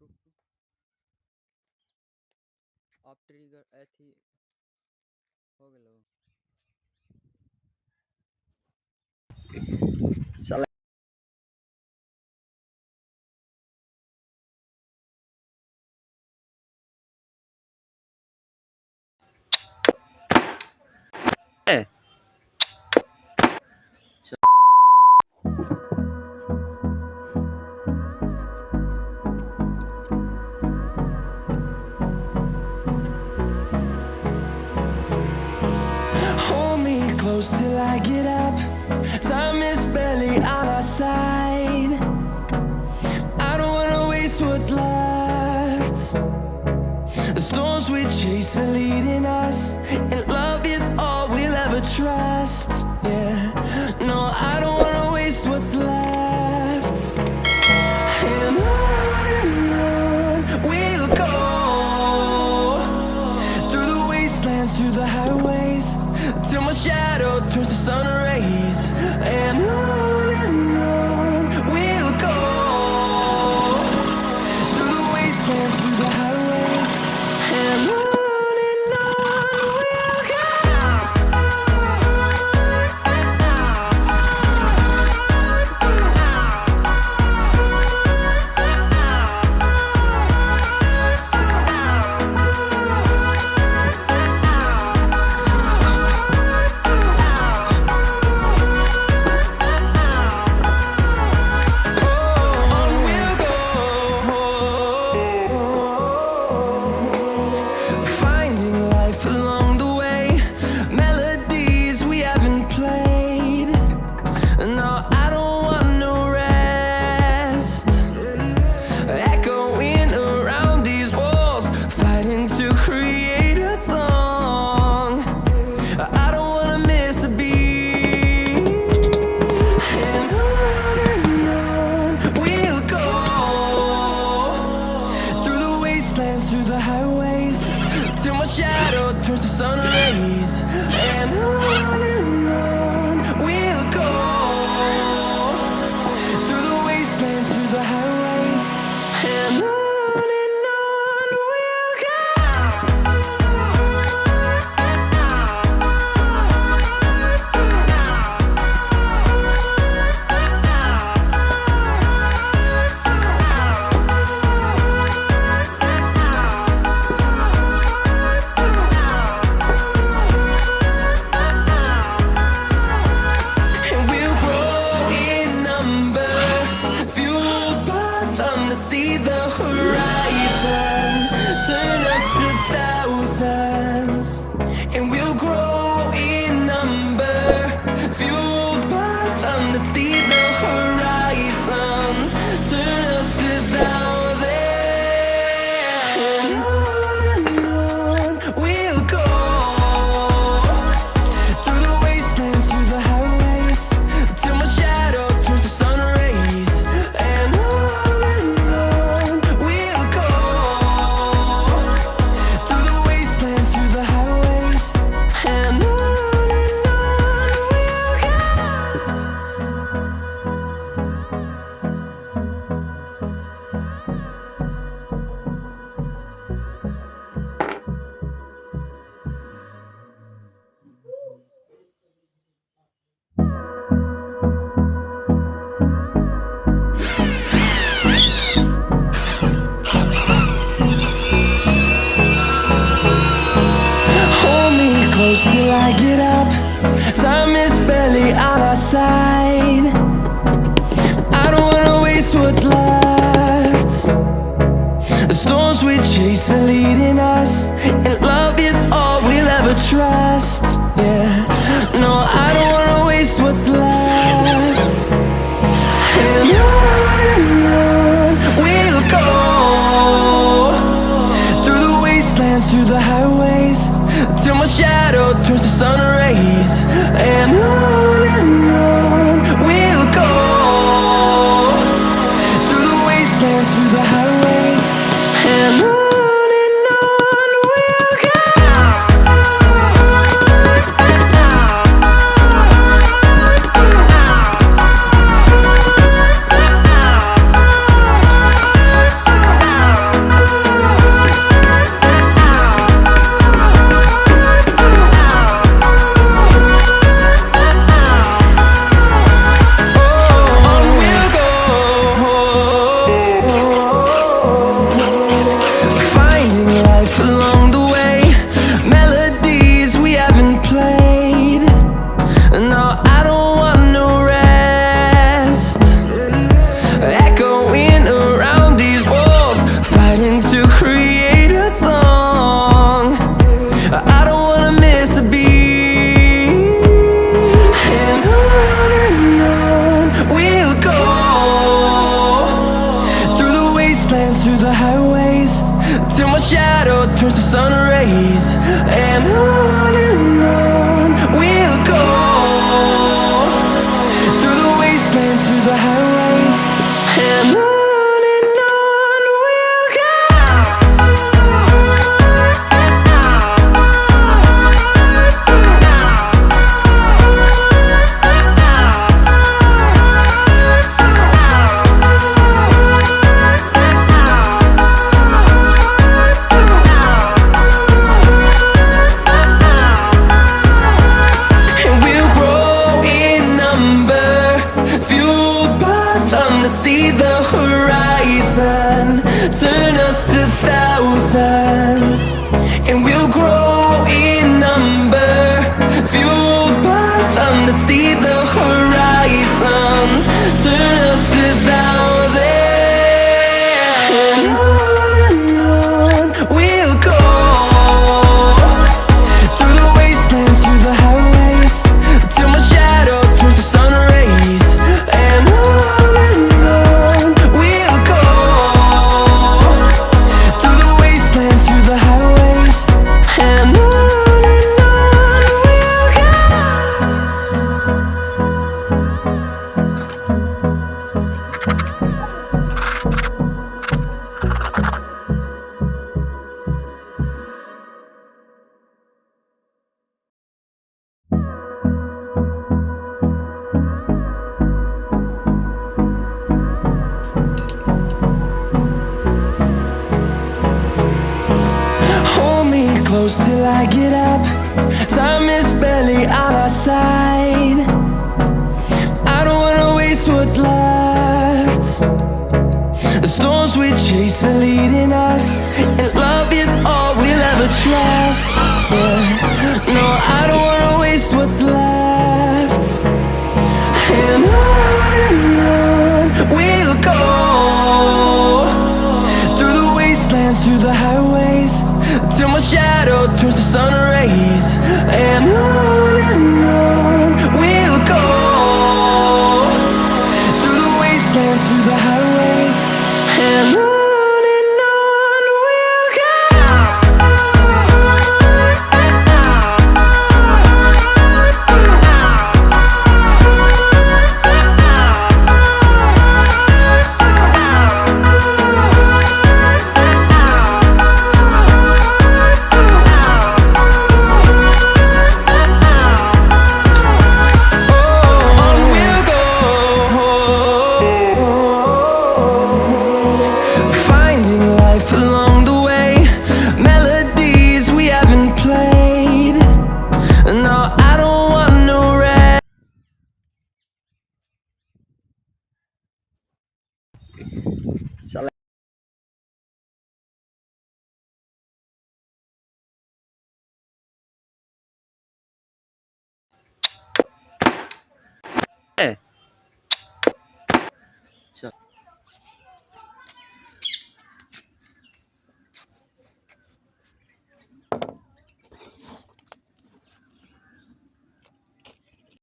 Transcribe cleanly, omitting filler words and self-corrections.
रुक अब ट्रिगर अथी हो गेलो साला Hold me close till I get up. Time is barely on our side. I don't wanna waste what's left. The storms we chase are leading us, and love is all we'll ever trust. Yeah, no, I don't wanna waste what's left. And on we'll go, through the wastelands, through the highways, till my shadow turns to sun rays. And on we'll go, through the wastelands, through the highways, and on we'll go. Finding life along the way, melodies we haven't played. No, I don't want no rest. Echoing around these walls, fighting to create a song. I don't wanna miss a beat. And on we'll go, through the wastelands, through the highways, till my shadow turns to sun rays. And on we'll go, through the wastelands, through the highways, and on we'll go. And we'll grow in number, fueled by them to see the horizon, turn us to thousands. And we'll grow in number, fueled by them to see the horizon, turn us to thousands. And on we'll go, through the wastelands, through the highways, till my shadow turns to sun rays. And on we'll go, through the wastelands, through the highways, and on we'll go. Hold me close till I get up. Time is barely on our side. I don't wanna waste what's left. The storms we chase are leading us, and love is all we'll ever trust. Yeah, no, I don't wanna waste what's left. And on we'll go, through the wastelands, through the highways, till my shadow turns to sun rays. And on we'll go, through the wastelands, through the highways, and on we'll go. goes till I get up. Time is barely on our side. I don't wanna waste what's left. The storms we chase are leading us, and love is all we'll ever trust. Yeah. No, I don't wanna waste what's left. And on we'll go, through the wastelands, through the highways, till my shadow turns to sun rays. And on we'll go, through the wastelands, through the highways, and on we'll go. Along the way, melodies we haven't played. No, I don't want no rest. Salah